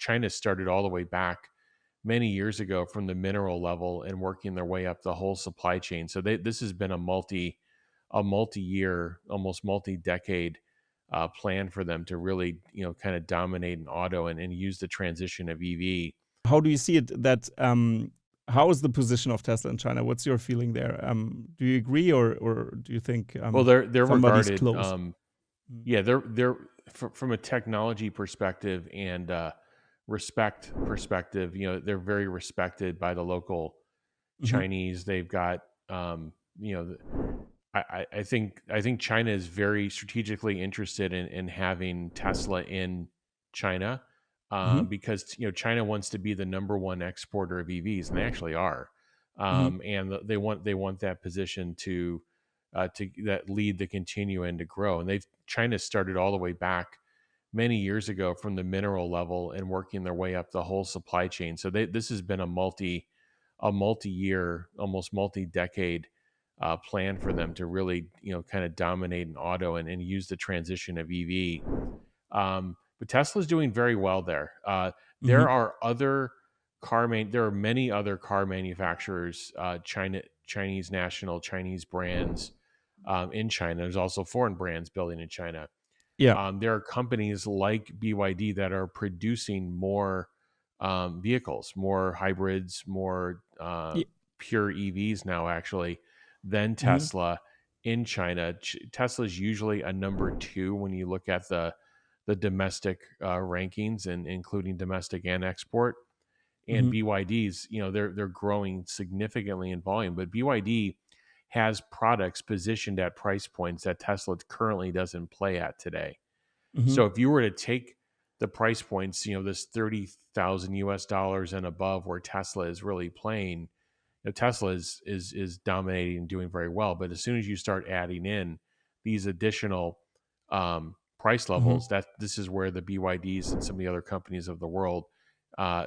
China started all the way back many years ago from the mineral level and working their way up the whole supply chain. So this has been a multi-year, almost multi-decade plan for them to really, kind of dominate an auto and use the transition of EV. How do you see it that how is the position of Tesla in China? What's your feeling there? Do you agree or do you think Well, they're somebody's regarded, close? Mm. yeah, they're from a technology perspective and respect perspective. They're very respected by the local Mhm. Chinese. They've got, you know, I think China is very strategically interested in having Tesla in China, Mhm. because China wants to be the number one exporter of EVs, and they actually are, Mhm. and they want that position to that lead the continue and to grow. And China started all the way back many years ago from the mineral level and working their way up the whole supply chain. So this has been a multi-year, almost multi-decade plan for them to really, kind of dominate an auto and use the transition of EV. But Tesla's doing very well there. Mhm. There are many other car manufacturers, Chinese national, Chinese brands in China. There's also foreign brands building in China. Yeah. There are companies like BYD that are producing more vehicles, more hybrids, more Ye pure EVs now, actually, than Mhm. Tesla in China. Tesla is usually a number two when you look at the domestic rankings, and including domestic and export. And Mhm. BYD's, they're growing significantly in volume, but BYD has products positioned at price points that Tesla currently doesn't play at today. Mhm. So if you were to take the price points, this 30,000 US dollars and above, where Tesla is really playing, Tesla is dominating and doing very well. But as soon as you start adding in these additional price Mhm. levels, that this is where the BYDs and some of the other companies of the world,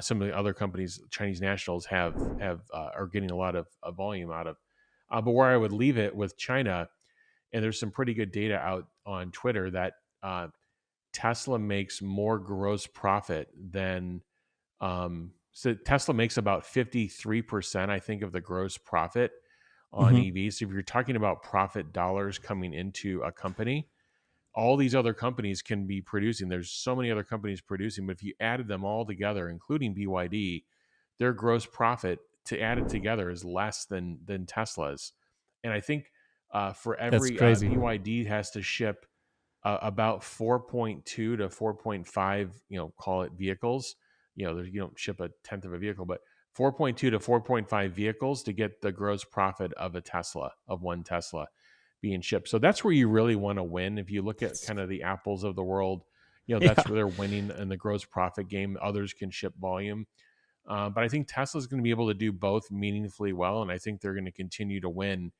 some of the other companies, Chinese nationals have are getting a lot of volume out of. But where I would leave it with China, and there's some pretty good data out on Twitter that Tesla makes more gross profit than so Tesla makes about 53%, I think, of the gross profit on Mhm. EVs. So if you're talking about profit dollars coming into a company, all these other companies can be producing. There's so many other companies producing, but if you added them all together, including BYD, their gross profit to add it together is less than Tesla's. And I think for That's every crazy. BYD has to ship about 4.2 to 4.5, call it vehicles. You don't ship a tenth of a vehicle, but 4.2 to 4.5 vehicles to get the gross profit of one Tesla being shipped. So that's where you really want to win. If you look at kind of the Apples of the world, Yeah. that's where they're winning in the gross profit game. Others can ship volume. But I think Tesla's going to be able to do both meaningfully well. And I think they're going to continue to win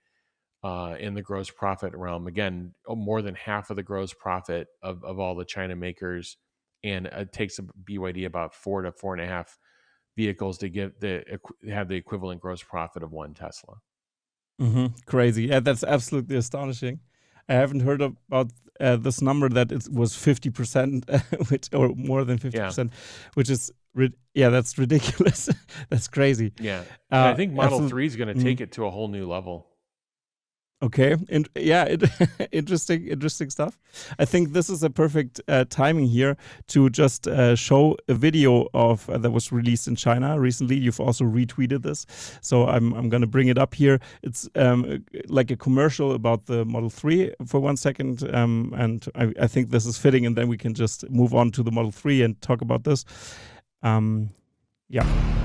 in the gross profit realm. Again, more than half of the gross profit of all the China makers, and it takes a BYD about 4 to 4.5 vehicles to have the equivalent gross profit of one Tesla. Crazy. Yeah, that's absolutely astonishing. I haven't heard about this number that it was 50%, which or more than Yeah, 50%, which is yeah, that's ridiculous. That's crazy. yeah, and I think Model Absolutely. 3 is going to take it to a whole new level. Okay. And yeah, interesting stuff. I think this is a perfect timing here to just show a video of that was released in China recently. You've also retweeted this, so I'm going to bring it up here. It's like a commercial about the Model 3 for 1 second, and I think this is fitting, and then we can just move on to the Model 3 and talk about this. Yeah.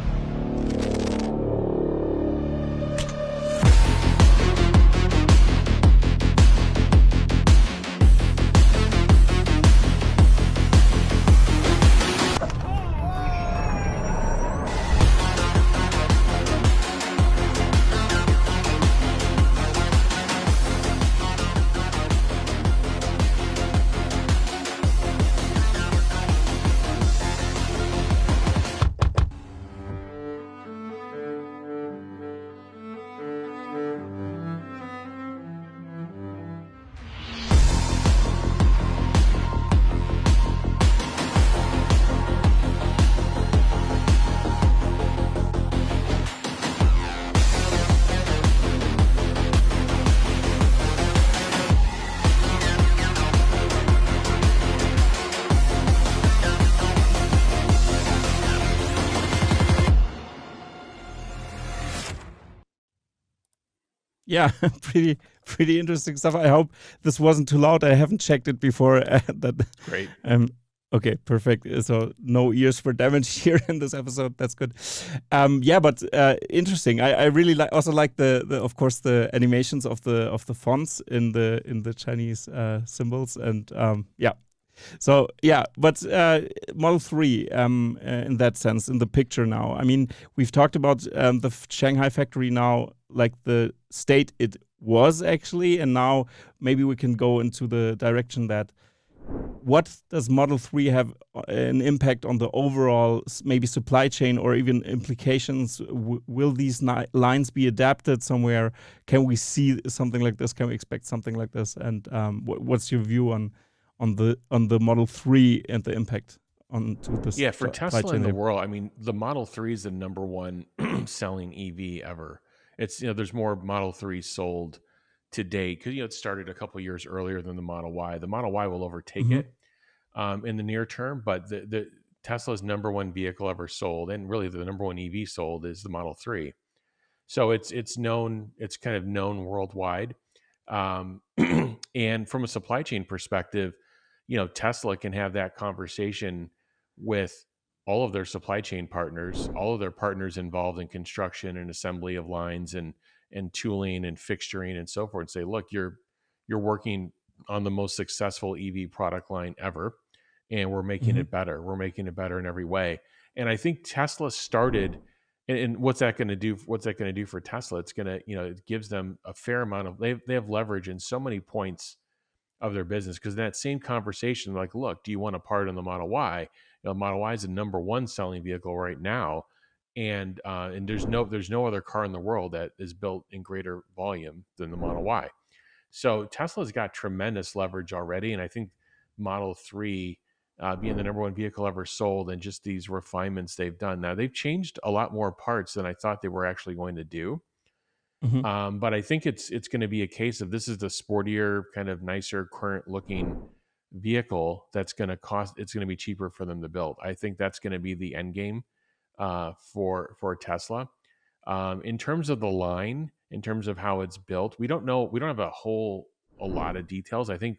Yeah, pretty interesting stuff. I hope this wasn't too loud. I haven't checked it before. That Great. um okay, perfect. So no ears for damage here in this episode. That's good. Yeah, but interesting. I really also like the of course the animations of the fonts in the Chinese symbols, and yeah. So yeah, but Model 3 in that sense, in the picture now. I mean, we've talked about the Shanghai factory now, like the state it was actually, and now maybe we can go into the direction that what does Model 3 have an impact on the overall maybe supply chain or even implications? Will these lines be adapted somewhere? Can we see something like this? Can we expect something like this? And what's your view on the Model 3 and the impact on to the Yeah, for supply Tesla in chain the there? world, I mean, the Model 3 is the number one selling EV ever. It's, there's more Model 3 sold to date because, it started a couple years earlier than the Model Y. The Model Y will overtake Mm-hmm. it in the near term, but the Tesla's number one vehicle ever sold, and really the number one EV sold, is the Model 3. So it's known, it's kind of known worldwide. Um, and from a supply chain perspective, Tesla can have that conversation with all of their supply chain partners, all of their partners involved in construction and assembly of lines and tooling and fixturing and so forth, and say, look, you're working on the most successful EV product line ever, and we're making Mm-hmm. it better. We're making it better in every way. And I think Tesla started, and what's that going to do? What's that going to do for Tesla? It's going to, it gives them a fair amount of, they have leverage in so many points of their business, because in that same conversation, like, look, do you want a part on the Model Y? Model Y is the number one selling vehicle right now, and there's no other car in the world that is built in greater volume than the Model Y. So Tesla's got tremendous leverage already, and I think Model 3 being the number one vehicle ever sold, and just these refinements they've done. Now, they've changed a lot more parts than I thought they were actually going to do. Mm-hmm. But I think it's going to be a case of, this is the sportier, kind of nicer, current looking vehicle that's going to cost. It's going to be cheaper for them to build. I think that's going to be the end game for Tesla. In terms of the line, in terms of how it's built, we don't know. We don't have a lot of details. I think,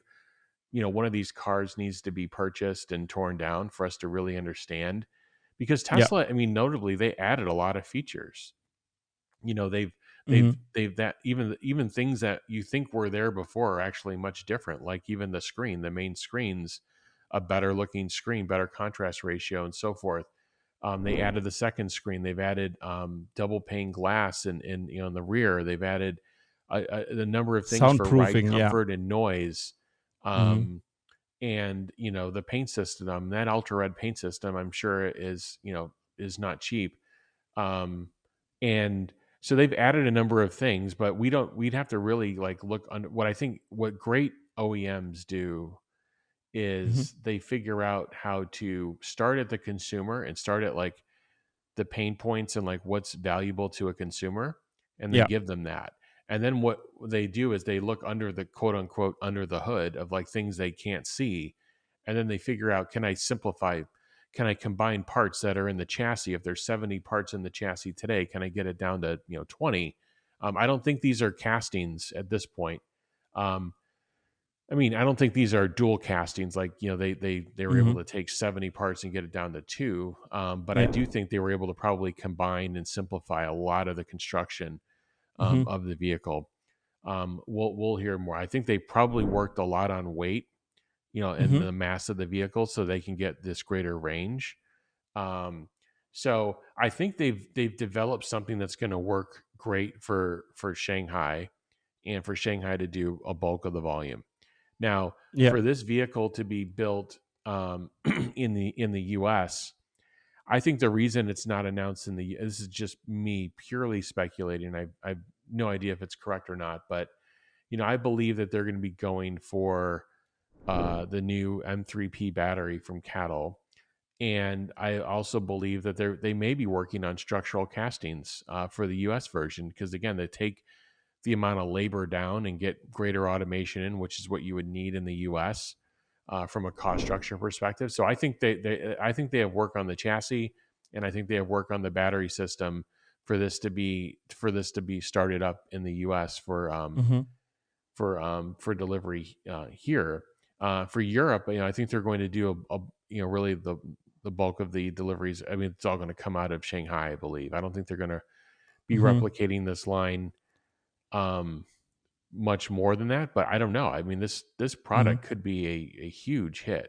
one of these cars needs to be purchased and torn down for us to really understand, because Yeah. Tesla, I mean, notably, they added a lot of features. They've Mm-hmm. that even things that you think were there before are actually much different. Like even the main screen's a better looking screen, better contrast ratio, and so forth. They added the second screen. They've added double pane glass in the rear. They've added a number of things for ride Soundproofing. Yeah. comfort and noise. Mm-hmm. Um, and the paint system, that ultra red paint system, I'm sure is not cheap. Um, and so they've added a number of things, but we'd have to really like look under what I think what great OEMs do Mm-hmm. is they figure out how to start at the consumer and start at like the pain points and like what's valuable to a consumer, and then Yeah. give them that. And then what they do is they look under the quote unquote under the hood of like things they can't see, and then they figure out, can I simplify, can I combine parts that are in the chassis? If there's 70 parts in the chassis today, can I get it down to 20? I don't think these are castings at this point. um, I mean, I don't think these are dual castings. Like, they were able Mm-hmm. to take 70 parts and get it down to two. But I Yeah. do think they were able to probably combine and simplify a lot of the construction Mm-hmm. of the vehicle. We'll hear more. I think they probably worked a lot on weight, and Mm-hmm. the mass of the vehicle, so they can get this greater range. Um, so I think they've developed something that's going to work great for Shanghai, and for Shanghai to do a bulk of the volume. Now, Yeah. for this vehicle to be built in the U.S., I think the reason it's not announced this is just me purely speculating. I've no idea if it's correct or not, but I believe that they're going to be going for the new M3P battery from Cattle, and I also believe that they may be working on structural castings for the U.S. version, because again, they take the amount of labor down and get greater automation in, which is what you would need in the U.S. From a cost structure perspective. So I think I think they have work on the chassis, and I think they have work on the battery system for this to be started up in the U.S. Hmm. For delivery here. For Europe, I think they're going to do really the bulk of the deliveries. I mean, it's all going to come out of Shanghai, I believe. I don't think they're going to be Hmm. replicating this line um, much more than that, but I don't know. I mean, this Hmm. product could be a huge hit.